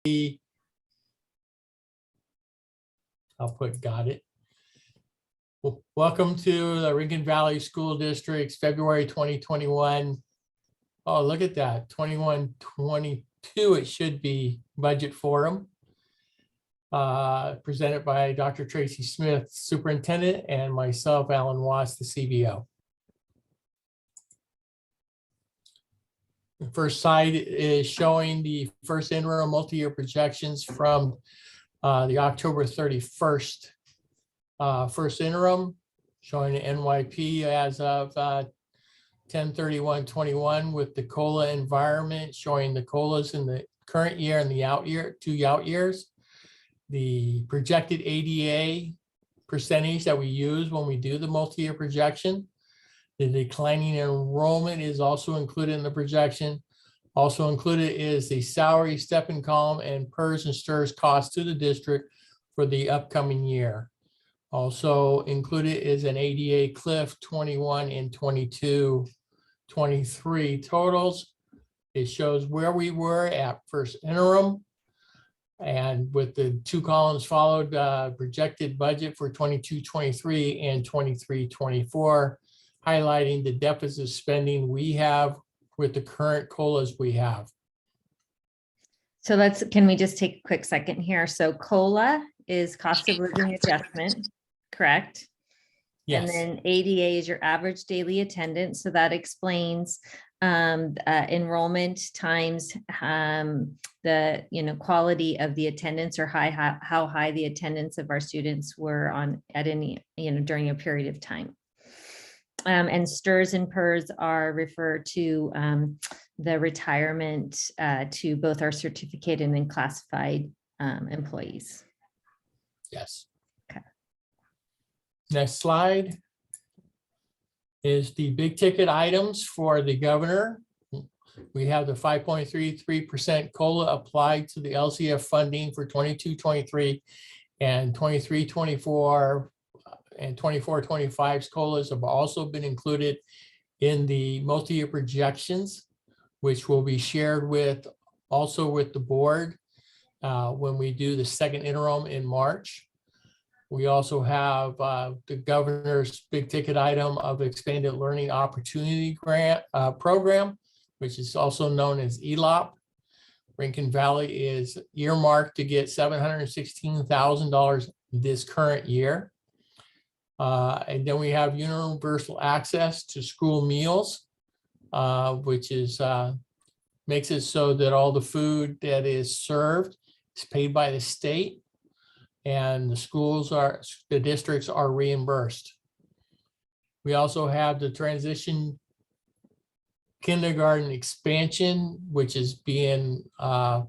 I'll put got it. Well, welcome to the Rincon Valley School District's February 2021. Oh, look at that, 21-22 it should be budget forum. Presented by Dr. Tracy Smith, Superintendent, and myself, Alan Watts, the CBO. The first slide is showing the first interim multi-year projections from the October 31st first interim, showing the NYP as of 10/31/21 with the COLA environment, showing the COLAs in the current year and the out year, 2 out years. The projected ADA percentage that we use when we do the multi-year projection. The declining enrollment is also included in the projection. Also included is the salary step-in column and PERS and STIRS costs to the district for the upcoming year. Also included is an ADA cliff 21 and 22-23 totals. It shows where we were at first interim, and with the 2 columns followed, projected budget for 22-23 and 23-24, highlighting the deficit spending we have with the current COLAs we have. So can we just take a quick second here? So COLA is cost of living adjustment, correct? Yes. And then ADA is your average daily attendance. So that explains enrollment times the quality of the attendance, or how high the attendance of our students were on at any during a period of time. And STIRS and PERS are referred to the retirement to both our certificated and classified employees. Yes. Okay. Next slide is the big ticket items for the governor. We have the 5.33% COLA applied to the LCF funding for 22-23 and 23-24 and 24-25's COLAs have also been included in the multi-year projections, which will be shared with also with the board when we do the second interim in March. We also have the governor's big ticket item of expanded learning opportunity grant program, which is also known as ELOP. Rincon Valley is earmarked to get $716,000 this current year. And then we have universal access to school meals, which is makes it so that all the food that is served is paid by the state, and the districts are reimbursed. We also have the transition kindergarten expansion, which is being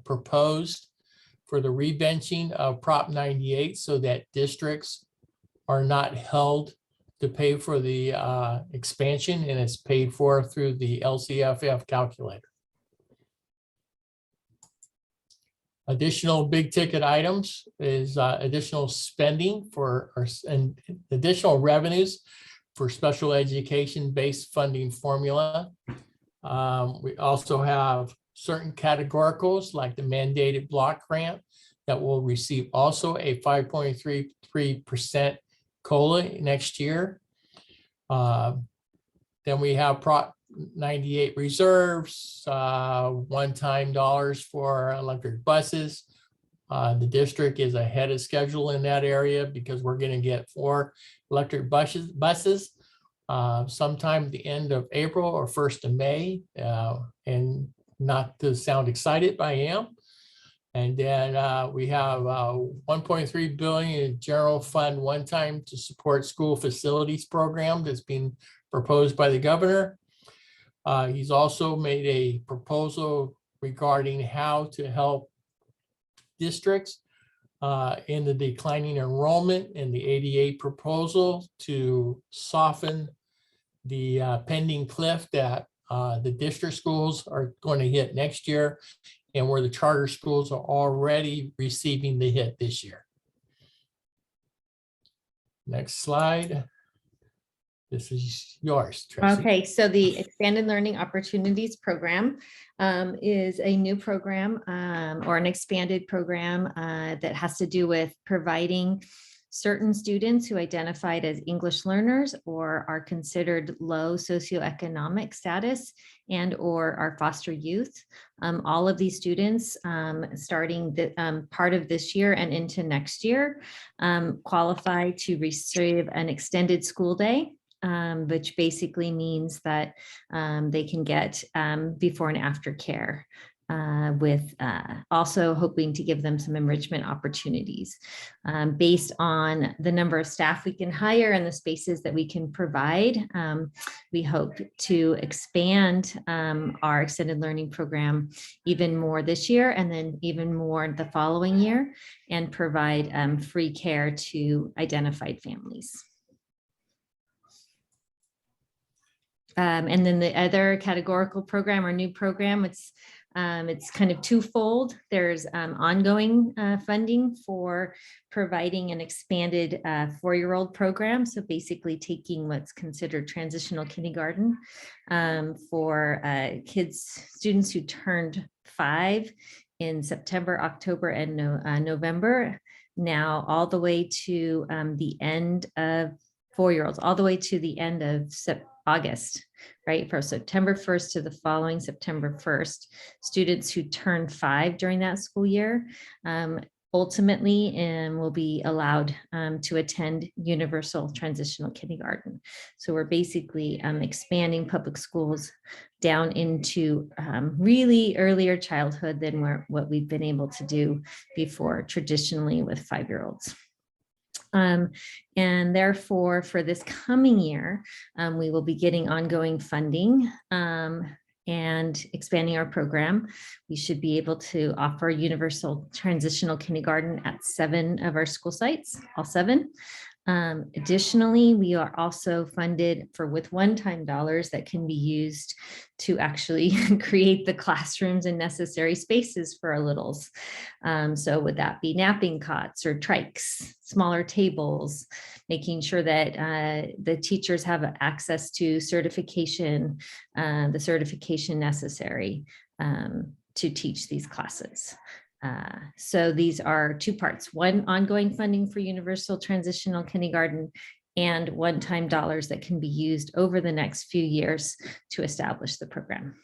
proposed for the rebenching of Prop 98 so that districts are not held to pay for the expansion, and it's paid for through the LCFF calculator. Additional big ticket items is additional spending and additional revenues for special education based funding formula. We also have certain categoricals like the mandated block grant that will receive also a 5.33% COLA next year. Then we have Prop 98 reserves, one-time dollars for electric buses. The district is ahead of schedule in that area because we're going to get 4 electric buses sometime at the end of April or 1st of May. And not to sound excited, but I am. And then we have 1.3 billion in general fund one time to support school facilities program that's being proposed by the governor. He's also made a proposal regarding how to help districts in the declining enrollment in the ADA proposal to soften the pending cliff that the district schools are going to hit next year, and where the charter schools are already receiving the hit this year. Next slide This is yours, Tracy. Okay, so the Expanded Learning Opportunities Program is a new program or an expanded program that has to do with providing certain students who identified as English learners or are considered low socioeconomic status and or are foster youth. All of these students starting the part of this year and into next year qualify to receive an extended school day. Which basically means that they can get before and after care with also hoping to give them some enrichment opportunities based on the number of staff we can hire and the spaces that we can provide. We hope to expand our extended learning program even more this year and then even more the following year and provide free care to identified families. And then the other categorical program or new program, it's kind of twofold. There's ongoing funding for providing an expanded 4-year-old program. So basically taking what's considered transitional kindergarten for students who turned 5 in September, October, and November, now all the way to the end of 4-year-olds, all the way to the end of August, right? From September 1st to the following September 1st, students who turn 5 during that school year ultimately will be allowed to attend universal transitional kindergarten. So we're basically expanding public schools down into really earlier childhood than what we've been able to do before traditionally with 5-year-olds. And therefore, for this coming year, we will be getting ongoing funding and expanding our program. We should be able to offer universal transitional kindergarten at 7 of our school sites, all 7. Additionally, we are also funded with one-time dollars that can be used to actually create the classrooms and necessary spaces for our littles. So would that be napping cots or trikes, smaller tables, making sure that the teachers have access to certification, the certification necessary to teach these classes. So these are 2 parts, one ongoing funding for universal transitional kindergarten and one-time dollars that can be used over the next few years to establish the program.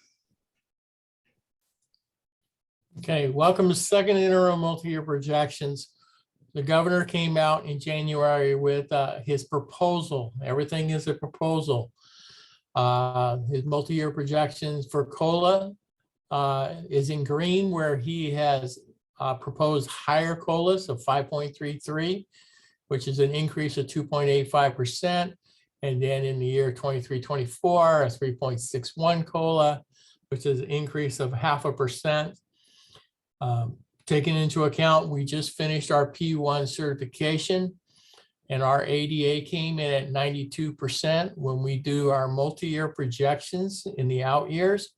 Okay, welcome to second interim multi-year projections. The governor came out in January with his proposal. Everything is a proposal. His multi-year projections for COLA is in green, where he has proposed higher COLAs of 5.33, which is an increase of 2.85%. And then in the year 23-24, a 3.61 COLA, which is an increase of 0.5%. Taking into account, we just finished our P1 certification and our ADA came in at 92%. When we do our multi-year projections in the out years,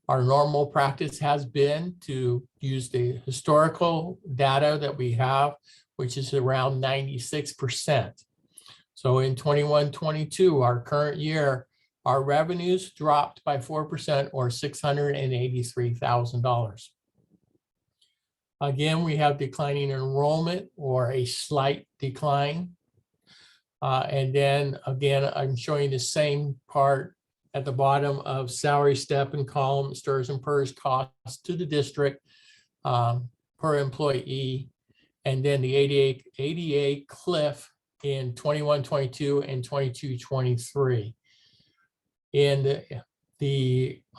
our normal practice has been to use the historical data that we have, which is around 96%. So in 21-22, our current year, our revenues dropped by 4% or $683,000. Again, we have declining enrollment or a slight decline. And then again, I'm showing the same part at the bottom of salary step and column, stirs and PERS costs to the district per employee. And then the ADA cliff in 21-22 and 22-23. And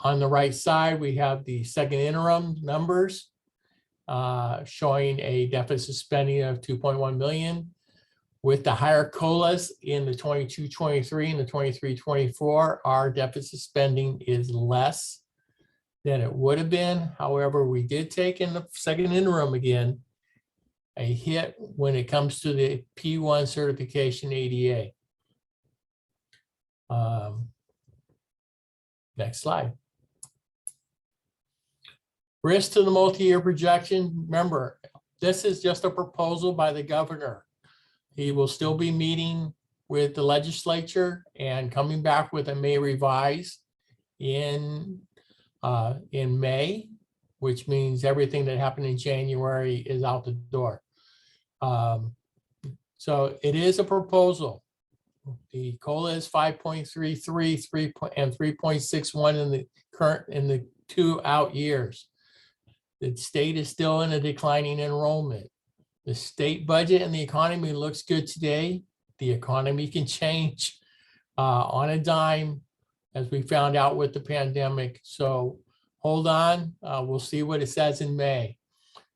on the right side, we have the second interim numbers showing a deficit spending of 2.1 million. With the higher COLAs in the 22-23 and the 23-24, our deficit spending is less than it would have been. However, we did take in the second interim again a hit when it comes to the P1 certification ADA. Next slide. Risk to the multi-year projection. Remember, this is just a proposal by the governor. He will still be meeting with the legislature and coming back with a May revise in May, which means everything that happened in January is out the door. So it is a proposal. The COLA is 5.33, and 3.61 in the 2 out years. The state is still in a declining enrollment. The state budget and the economy looks good today. The economy can change on a dime, as we found out with the pandemic. So hold on, we'll see what it says in May.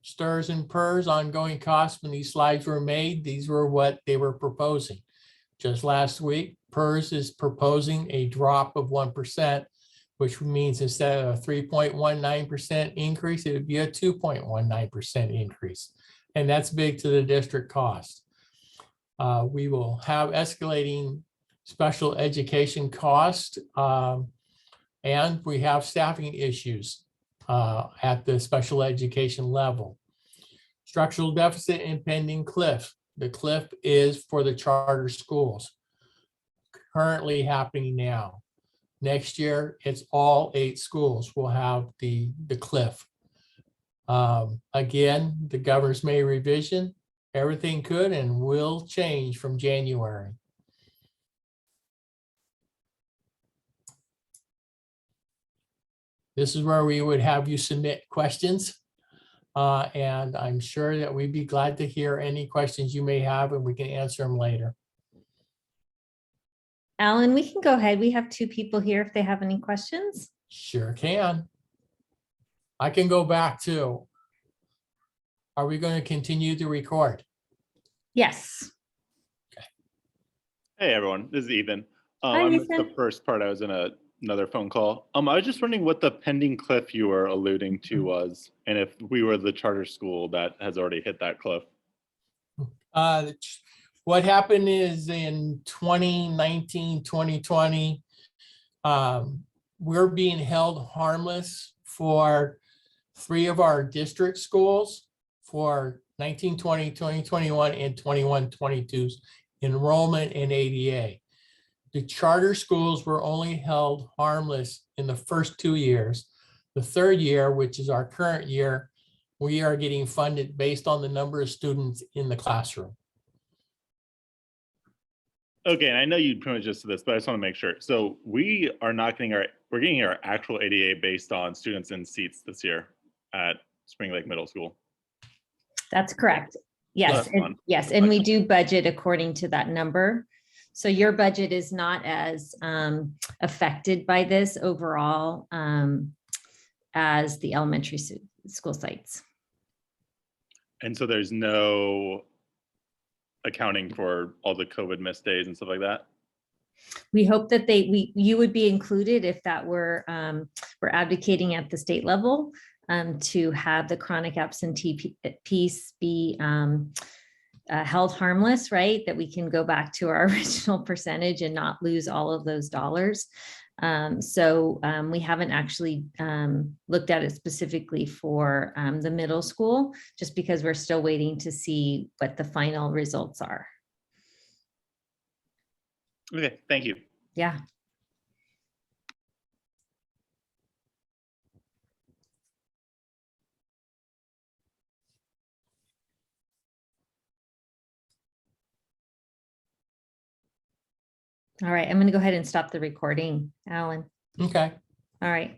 STRS and PERS ongoing costs. When these slides were made, these were what they were proposing. Just last week, PERS is proposing a drop of 1%, which means instead of a 3.19% increase, it would be a 2.19% increase. And that's big to the district cost. We will have escalating special education cost, and we have staffing issues at the special education level. Structural deficit and pending cliff. The cliff is for the charter schools, currently happening now. Next year, it's all 8 schools will have the cliff. Again, the governor's May revision, everything could and will change from January. This is where we would have you submit questions. And I'm sure that we'd be glad to hear any questions you may have, and we can answer them later. Alan, we can go ahead. We have 2 people here if they have any questions. Sure can. I can go back too. Are we going to continue to record? Yes. Hey everyone, this is Ethan. Hi, I missed the Ethan. first part. I was in another phone call. I was just wondering what the pending cliff you were alluding to was, and if we were the charter school that has already hit that cliff. What happened is in 2019, 2020, we're being held harmless for 3 of our district schools for 19, 20, 2021, and 21, 22's enrollment in ADA. The charter schools were only held harmless in the first 2 years. The 3rd year, which is our current year, we are getting funded based on the number of students in the classroom. Okay, and I know you pretty much just said this, but I just want to make sure. So we are not getting we're getting our actual ADA based on students in seats this year at Spring Lake Middle School. That's correct. Yes, That's fun. yes, and we do budget according to that number. So your budget is not as affected by this overall as the elementary school sites. And so there's no accounting for all the COVID missed days and stuff like that? We hope that you would be included if that were, we're advocating at the state level to have the chronic absentee piece be held harmless, right? That we can go back to our original percentage and not lose all of those dollars. So we haven't actually looked at it specifically for the middle school, just because we're still waiting to see what the final results are. Okay, thank you. Yeah. All right, I'm going to go ahead and stop the recording, Alan. Okay. All right.